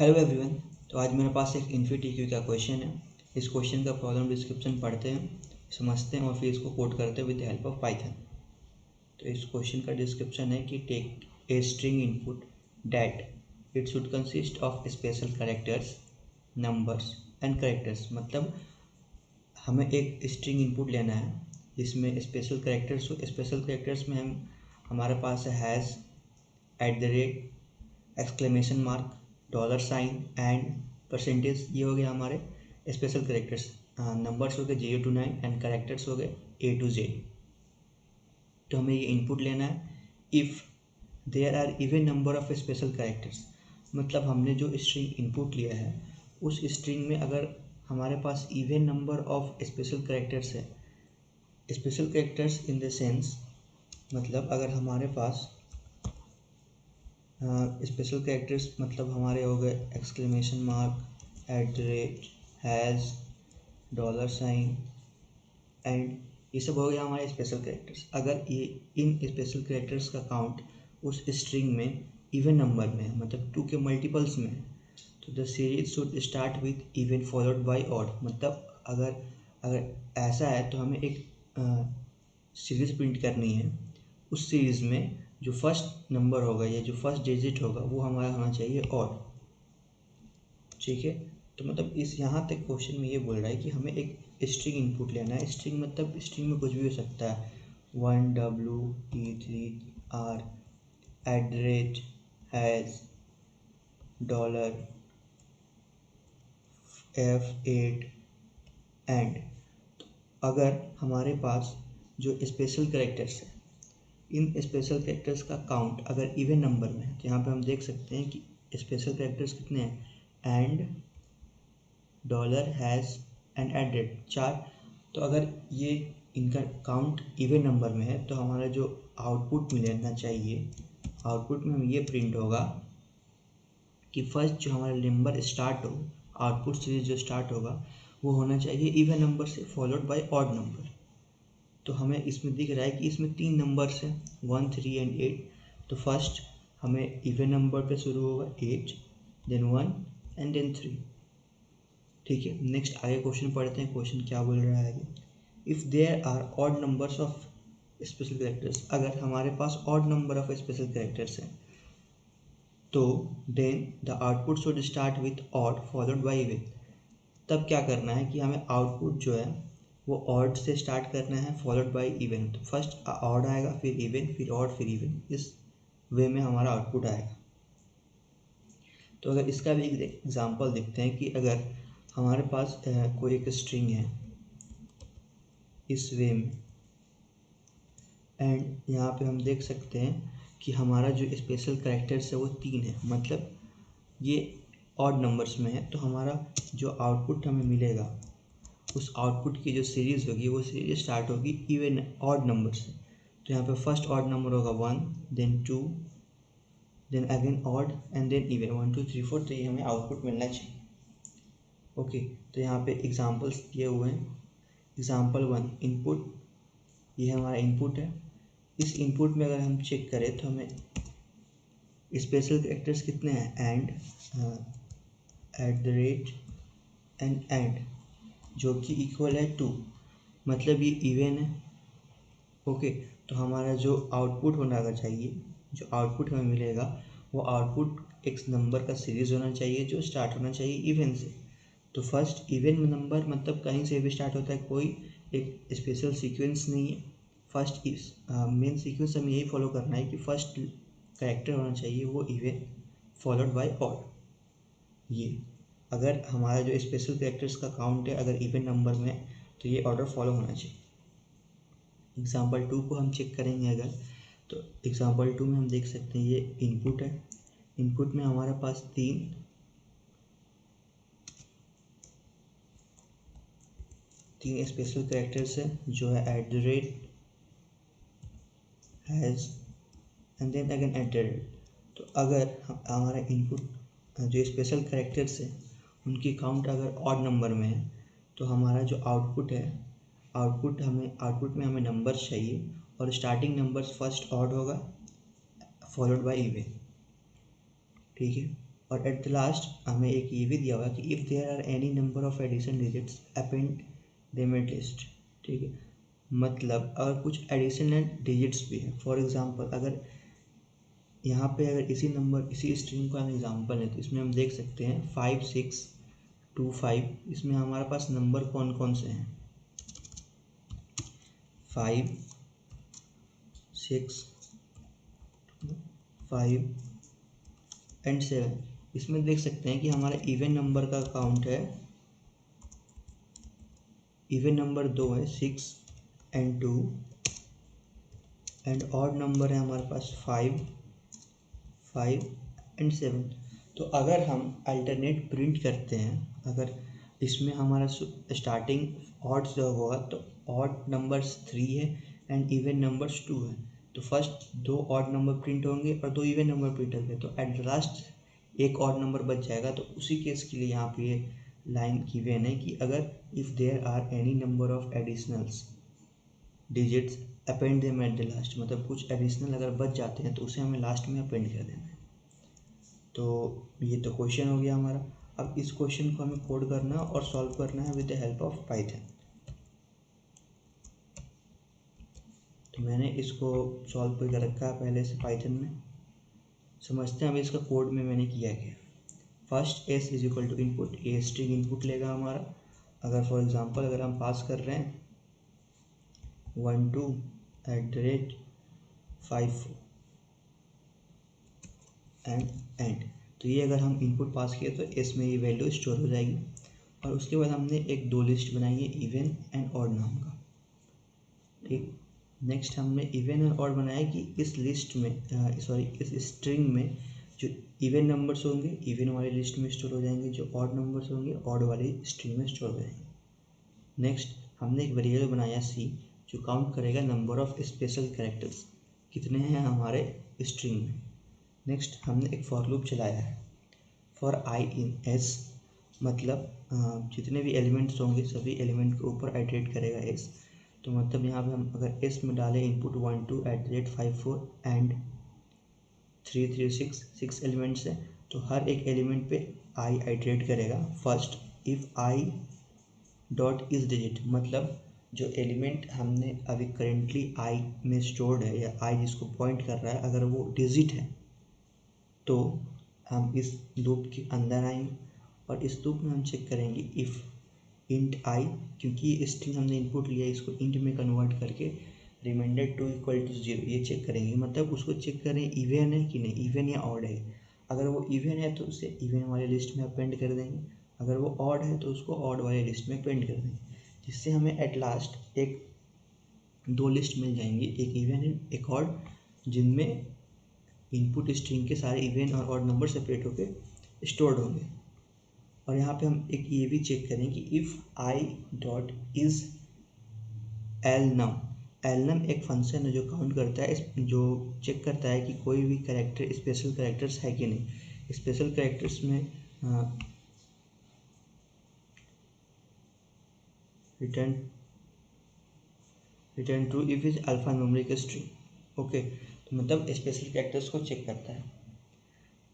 Hello everyone. तो आज मेरे पास एक इन्फिटिक्यू का क्वेश्चन है। इस क्वेश्चन का प्रॉब्लम डिस्क्रिप्शन पढ़ते हैं, समझते हैं और फिर इसको कोड करते हैं with the help of Python. तो इस क्वेश्चन का डिस्क्रिप्शन है कि take a string input that it should consist of special characters, numbers and characters. मतलब हमें एक स्ट्रिंग इनपुट लेना है जिसमें स्पेशल कैरेक्टर्स हो। स्पेशल कैरेक्टर्स में हमारे पास है hash, at the rate, exclamation mark, dollar sign and percentage. ये हो गए हमारे स्पेशल कैरेक्टर्स। नंबर्स हो गए 0 to 9 एंड कैरेक्टर्स हो गए A to Z। तो हमें ये इनपुट लेना है if there are even number of special characters. मतलब हमने जो स्ट्रिंग इनपुट लिया है उस स्ट्रिंग में अगर हमारे पास even number of special characters है। Special characters in the sense मतलब अगर हमारे पास स्पेशल कैरेक्टर्स मतलब हमारे हो गए exclamation mark, at the rate, hash, dollar sign and ये सब हो गया हमारे स्पेशल कैरेक्टर्स। अगर ये इन स्पेशल कैरेक्टर्स का काउंट उस स्ट्रिंग में इवन नंबर में है, मतलब 2 के मल्टीपल्स में है, तो the series should start with even followed by odd. मतलब अगर ऐसा है तो हमें एक सीरीज प्रिंट करनी है। उस सीरीज़ में जो फर्स्ट नंबर होगा या जो फर्स्ट डिजिट होगा वो हमारा होना चाहिए ऑड। ठीक है। तो मतलब इस यहाँ तक क्वेश्चन में ये बोल रहा है कि हमें एक स्ट्रिंग इनपुट लेना है। स्ट्रिंग मतलब स्ट्रिंग में कुछ भी हो सकता है, 1 W E 3 R eight the rate, hash, dollar, F8 and. अगर हमारे पास जो स्पेशल कैरेक्टर्स है इन स्पेशल कैरेक्टर्स का काउंट अगर इवन नंबर में है तो यहाँ पे हम देख सकते हैं कि स्पेशल कैरेक्टर्स कितने हैं, and, dollar, has and at rate, 4। तो अगर ये इनका काउंट इवन नंबर में है तो हमारा जो आउटपुट मिलना चाहिए, आउटपुट में ये प्रिंट होगा कि फर्स्ट जो हमारा नंबर स्टार्ट हो, आउटपुट सीरीज जो स्टार्ट होगा वो होना चाहिए इवन नंबर से फॉलोड बाय ऑड नंबर। तो हमें इसमें दिख रहा है कि इसमें 3 नंबर्स हैं, 1, 3 एंड 8। तो फर्स्ट हमें इवन नंबर पे शुरू होगा 8, देन 1 एंड देन 3। ठीक है। नेक्स्ट आगे क्वेश्चन पढ़ते हैं। क्वेश्चन क्या बोल रहा है, if there are odd numbers of special characters. अगर हमारे पास odd number of special characters हैं तो then the output should start with odd followed by even. तब क्या करना है कि हमें आउटपुट जो है वो ऑड से स्टार्ट करना है फॉलोड बाय इवन। तो फर्स्ट ऑड आएगा, फिर इवन, फिर ऑड, फिर इवन। इस वे में हमारा आउटपुट आएगा। तो अगर इसका भी एक एग्जांपल देखते हैं कि अगर हमारे पास कोई एक स्ट्रिंग है इस वे में, एंड यहाँ पे हम देख सकते हैं कि हमारा जो स्पेशल कैरेक्टर्स है वो 3 है, मतलब ये ऑड नंबर्स में है। तो हमारा जो आउटपुट हमें मिलेगा उस आउटपुट की जो सीरीज़ होगी वो सीरीज स्टार्ट होगी इवन ऑड नंबर से। तो यहाँ पे फर्स्ट ऑड नंबर होगा 1, then 2, then again odd and then even, 1 2 3 4। तो ये हमें आउटपुट मिलना चाहिए। ओके। तो यहाँ पे एग्जांपल्स दिए हुए हैं। एग्जांपल 1 इनपुट, ये हमारा इनपुट है। इस इनपुट में अगर हम चेक करें तो हमें स्पेशल कैरेक्टर्स कितने हैं, and, eight the rate and जो कि इक्वल है 2, मतलब ये इवन है। ओके। तो हमारा जो आउटपुट होना चाहिए, जो आउटपुट हमें मिलेगा वो आउटपुट एक नंबर का सीरीज होना चाहिए जो स्टार्ट होना चाहिए इवन से। तो फर्स्ट इवन नंबर मतलब कहीं से भी स्टार्ट होता है, कोई एक स्पेशल सीक्वेंस नहीं है। फर्स्ट मेन सीक्वेंस हमें यही फॉलो करना है कि फर्स्ट कैरेक्टर होना चाहिए वो इवन फॉलोड बाय ऑड। ये अगर हमारा जो स्पेशल कैरेक्टर्स का काउंट है अगर इवन नंबर में है तो ये ऑर्डर फॉलो होना चाहिए। एग्जाम्पल 2 को हम चेक करेंगे अगर, तो एग्जाम्पल 2 में हम देख सकते हैं ये इनपुट है। इनपुट में हमारे पास तीन स्पेशल कैरेक्टर्स है जो है at the rate, hash and then again at the rate. तो अगर हमारा इनपुट जो स्पेशल कैरेक्टर्स है उनकी काउंट अगर ऑड नंबर में है तो हमारा जो आउटपुट है, आउटपुट में हमें नंबर्स चाहिए और स्टार्टिंग नंबर्स फर्स्ट ऑड होगा फॉलोड बाय इवन। ठीक है। और एट द लास्ट हमें एक ये भी दिया हुआ कि if there are any number of addition digits append them at list. ठीक है, मतलब अगर कुछ एडिशनल डिजिट्स भी है, फॉर एग्जांपल अगर यहाँ पे अगर इसी स्ट्रिंग का हम एग्जांपल है तो इसमें हम देख सकते हैं 5 6 2 5। इसमें हमारे पास नंबर कौन कौन से हैं, 5 6 5 एंड 7। इसमें देख सकते हैं कि हमारा इवन नंबर का काउंट है, इवन नंबर 2 है 6 एंड 2, एंड ऑड नंबर है हमारे पास 5 एंड 7। तो अगर हम अल्टरनेट प्रिंट करते हैं, अगर इसमें हमारा स्टार्टिंग ऑड से होगा तो ऑड नंबर्स 3 है एंड इवन नंबर्स 2 है, तो फर्स्ट 2 ऑड नंबर प्रिंट होंगे और 2 इवन नंबर प्रिंट होंगे, तो एट द लास्ट एक ऑड नंबर बच जाएगा। तो उसी केस के लिए यहाँ पे ये लाइन गिवन है कि अगर if there are any number of additionals digits append them at the last, मतलब कुछ एडिशनल अगर बच जाते हैं तो उसे हमें लास्ट में अपेंड कर देना है। तो ये तो क्वेश्चन हो गया हमारा। अब इस क्वेश्चन को हमें कोड करना और सॉल्व करना है with the help of Python. तो मैंने इसको सॉल्व कर रखा है पहले से पाइथन में। समझते हैं अब इसका कोड में मैंने किया क्या। First S is equal to input, a string input लेगा हमारा। अगर फॉर एग्जांपल अगर हम पास कर रहे हैं 12@54 एंड तो ये अगर हम इनपुट पास किए तो एस में ये वैल्यू स्टोर हो जाएगी। और उसके बाद हमने एक 2 लिस्ट बनाई है इवन एंड ऑड नाम का। ठीक, नेक्स्ट हमने इवन और ऑड बनाया कि इस लिस्ट में इस स्ट्रिंग में जो इवन नंबर्स होंगे इवन वाली लिस्ट में स्टोर हो जाएंगे, जो ऑड नंबर्स होंगे ऑड वाली स्ट्रिंग में स्टोर हो जाएंगे। नेक्स्ट हमने एक वेरिएबल बनाया सी जो काउंट करेगा नंबर ऑफ स्पेशल कैरेक्टर्स कितने हैं हमारे स्ट्रिंग में। नेक्स्ट हमने एक फॉर लूप चलाया है फॉर आई इन एस, मतलब जितने भी एलिमेंट्स होंगे सभी एलिमेंट के ऊपर आइटरेट करेगा एस। तो मतलब यहाँ पे हम अगर एस में डालें इनपुट 12@54 एंड 336 6 एलिमेंट्स है तो हर एक एलिमेंट पे आई आइटरेट करेगा। First if I dot is digit, मतलब जो एलिमेंट हमने अभी करेंटली आई में स्टोर्ड है या आई जिसको पॉइंट कर रहा है अगर वो डिजिट है तो हम इस लूप के अंदर आएंगे और इस लूप में हम चेक करेंगे इफ़ इंट आई, क्योंकि ये स्ट्रिंग हमने इनपुट लिया इसको इंट में कन्वर्ट करके रिमाइंडर 2 = 0 ये चेक करेंगे। मतलब उसको चेक करें इवन है कि नहीं, इवन या ऑड है। अगर वो इवन है तो उसे इवन वाले लिस्ट में अपेंड कर देंगे, अगर वो ऑड है तो उसको ऑड वाले लिस्ट में अपेंड कर देंगे, जिससे हमें एट लास्ट एक 2 लिस्ट मिल जाएंगी, एक इवन एंड एक ऑड, जिनमें इनपुट स्ट्रिंग के सारे इवन और ऑड नंबर सेपरेट होकर स्टोर्ड होंगे। और यहाँ पे हम एक ये भी चेक करें कि इफ़ आई डॉट इज़ एलनम, एलनम एक फंक्शन है जो काउंट करता है, जो चेक करता है कि कोई भी कैरेक्टर स्पेशल कैरेक्टर्स है कि नहीं। स्पेशल कैरेक्टर्स में return true if is alpha numeric string. Okay, तो मतलब स्पेशल कैरेक्टर्स को चेक करता है।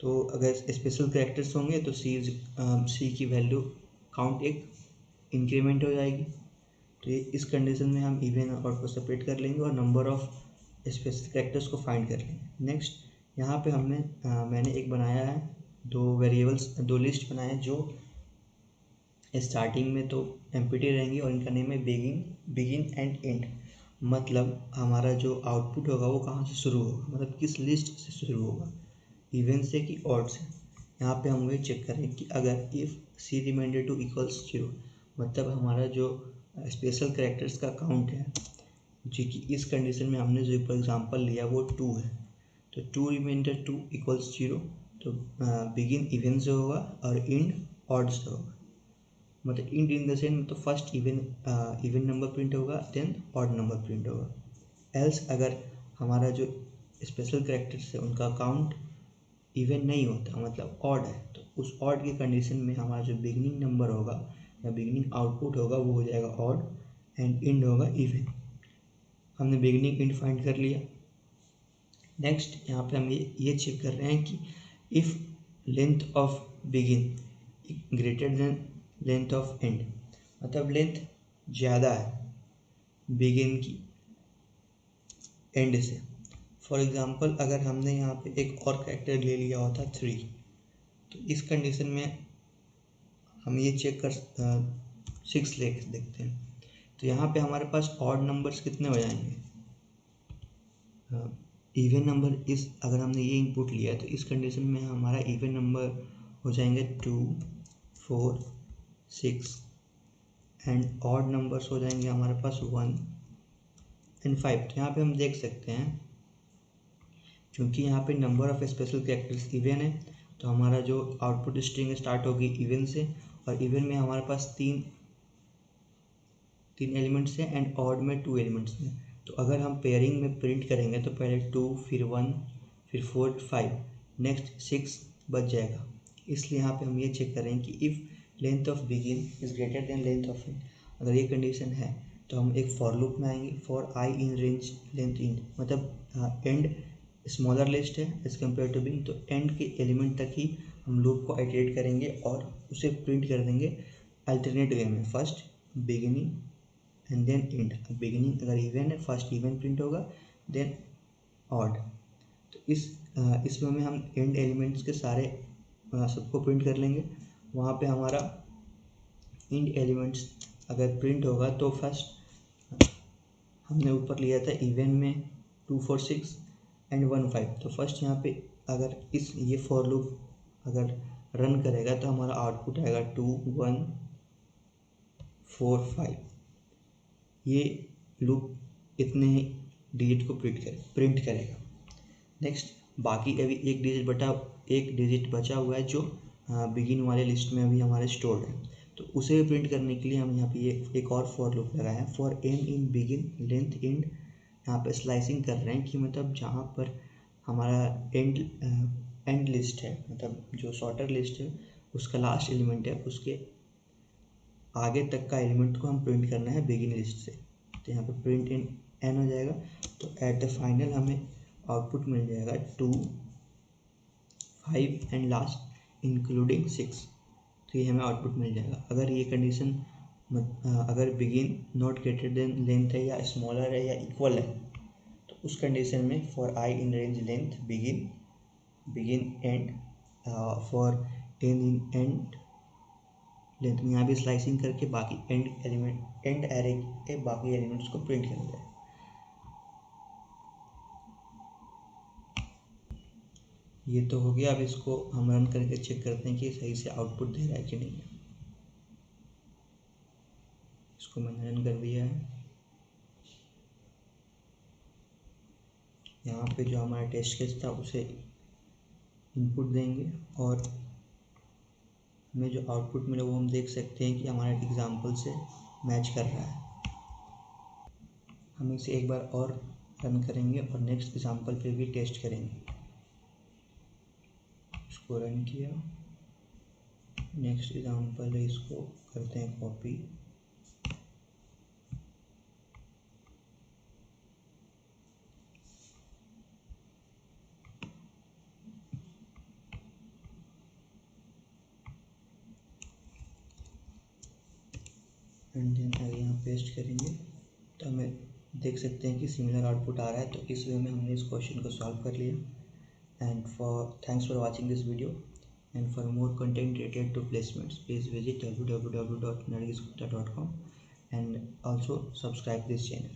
तो अगर स्पेशल कैरेक्टर्स होंगे तो सी की वैल्यू काउंट एक इंक्रीमेंट हो जाएगी। तो ये इस कंडीशन में हम इवन और ऑड को सेपरेट कर लेंगे और नंबर ऑफ स्पेशल कैरेक्टर्स को फाइंड कर लेंगे। नेक्स्ट यहाँ पे मैंने एक बनाया है 2 लिस्ट बनाए हैं जो स्टार्टिंग में तो एम्प्टी रहेंगी और इनका नेम है बिगिन एंड एंड। मतलब हमारा जो आउटपुट होगा वो कहाँ से शुरू होगा, मतलब किस लिस्ट से शुरू होगा, इवन से कि ऑड से। यहाँ पे हम वही चेक करें कि अगर इफ़ सी रिमाइंडर 2 = 0, मतलब हमारा जो स्पेशल कैरेक्टर्स का काउंट है जो कि इस कंडीशन में हमने जो फॉर एग्जांपल लिया वो 2 है, तो 2 रिमाइंडर 2 = 0, तो बिगिन इवन से होगा और एंड ऑड से होगा। मतलब इंट इन द सेंस तो फर्स्ट इवन नंबर प्रिंट होगा देन ऑड नंबर प्रिंट होगा। एल्स अगर हमारा जो स्पेशल कैरेक्टर्स है उनका काउंट इवन नहीं होता मतलब ऑड है, तो उस ऑड की कंडीशन में हमारा जो बिगिनिंग नंबर होगा या बिगिनिंग आउटपुट होगा वो हो जाएगा ऑड एंड एंड होगा इवन। हमने बिगिनिंग एंड फाइंड कर लिया। नेक्स्ट यहाँ पे हम ये चेक कर रहे हैं कि if length of begin greater than length of and, मतलब लेंथ ज़्यादा है बिगिन की एंड से। फॉर एग्ज़ाम्पल अगर हमने यहाँ पे एक और कैरेक्टर ले लिया होता 3, तो इस कंडीशन में हम ये चेक कर 6 ले देखते हैं। तो यहाँ पे हमारे पास ऑड नंबर्स कितने हो जाएंगे, इवन नंबर इस अगर हमने ये इनपुट लिया है तो इस कंडीशन में हमारा इवन नंबर हो जाएंगे 2, 4, 6 एंड ऑड नंबर्स हो जाएंगे हमारे पास 1 एंड 5। तो यहाँ पे हम देख सकते हैं क्योंकि यहाँ पे number of special characters even है तो हमारा जो आउटपुट स्ट्रिंग स्टार्ट होगी इवन से, और इवन में हमारे पास तीन एलिमेंट्स हैं एंड ऑड में 2 एलिमेंट्स हैं। तो अगर हम पेयरिंग में प्रिंट करेंगे तो पहले 2 फिर 1 फिर 4 5 नेक्स्ट 6 बच जाएगा। इसलिए यहाँ पे हम ये चेक कर रहे हैं कि if length of begin is greater than length of and, अगर ये कंडीशन है तो हम एक फॉर लूप में आएंगे for i in range length in, मतलब एंड स्मॉलर लिस्ट है एज कम्पेयर टू बिगिन, तो एंड के एलिमेंट तक ही हम लूप को आइटरेट करेंगे और उसे प्रिंट कर देंगे अल्टरनेट वे में, first beginning and then end. Beginning अगर इवन है फर्स्ट इवन प्रिंट होगा देन ऑड। तो इसमें में हम एंड एलिमेंट्स के सारे सबको प्रिंट कर लेंगे। वहाँ पे हमारा एंड एलिमेंट्स अगर प्रिंट होगा तो फर्स्ट हमने ऊपर लिया था इवन में 2 4 6 एंड 1 5, तो फर्स्ट यहाँ पे अगर ये फॉर लूप अगर रन करेगा तो हमारा आउटपुट आएगा 2 1 4 5। ये लूप इतने ही डिजिट को प्रिंट करेगा। नेक्स्ट बाकी अभी एक डिजिट बचा हुआ है जो बिगिन वाले लिस्ट में अभी हमारे स्टोर्ड है, तो उसे प्रिंट करने के लिए हम यहाँ पे ये एक और फॉर लूप लगाए हैं for n in begin length end. यहाँ पे स्लाइसिंग कर रहे हैं कि मतलब जहाँ पर हमारा एंड लिस्ट है, मतलब जो सॉर्टर लिस्ट है उसका लास्ट एलिमेंट है उसके आगे तक का एलिमेंट को हम प्रिंट करना है बिगिन लिस्ट से। तो यहाँ पे प्रिंट इन एन हो जाएगा, तो एट द फाइनल हमें आउटपुट मिल जाएगा 2 5 एंड लास्ट इंक्लूडिंग 6। तो ये हमें आउटपुट मिल जाएगा। अगर ये कंडीशन अगर begin not greater than length है या स्मॉलर है या इक्वल है तो उस कंडीशन में for i in range length begin end for n in end length में यहाँ भी स्लाइसिंग करके बाकी एंड एरे के बाकी एलिमेंट्स को प्रिंट कर दिया। ये तो हो गया। अब इसको हम रन करके चेक करते हैं कि सही से आउटपुट दे रहा है कि नहीं। इसको मैंने रन कर दिया है। यहाँ पे जो हमारा टेस्ट केस था उसे इनपुट देंगे और हमें जो आउटपुट मिला वो हम देख सकते हैं कि हमारे एग्जाम्पल से मैच कर रहा है। हम इसे एक बार और रन करेंगे और नेक्स्ट एग्जाम्पल पे भी टेस्ट करेंगे। इसको रन किया, नेक्स्ट एग्जाम्पल है, इसको करते हैं कॉपी। एंड देन अगर यहाँ पेस्ट करेंगे तो हमें देख सकते हैं कि सिमिलर आउटपुट आ रहा है। तो इस वे में हमने इस क्वेश्चन को सॉल्व कर लिया। And thanks for watching this video and for more content related to placements please visit www.nargisgupta.com and also subscribe this channel.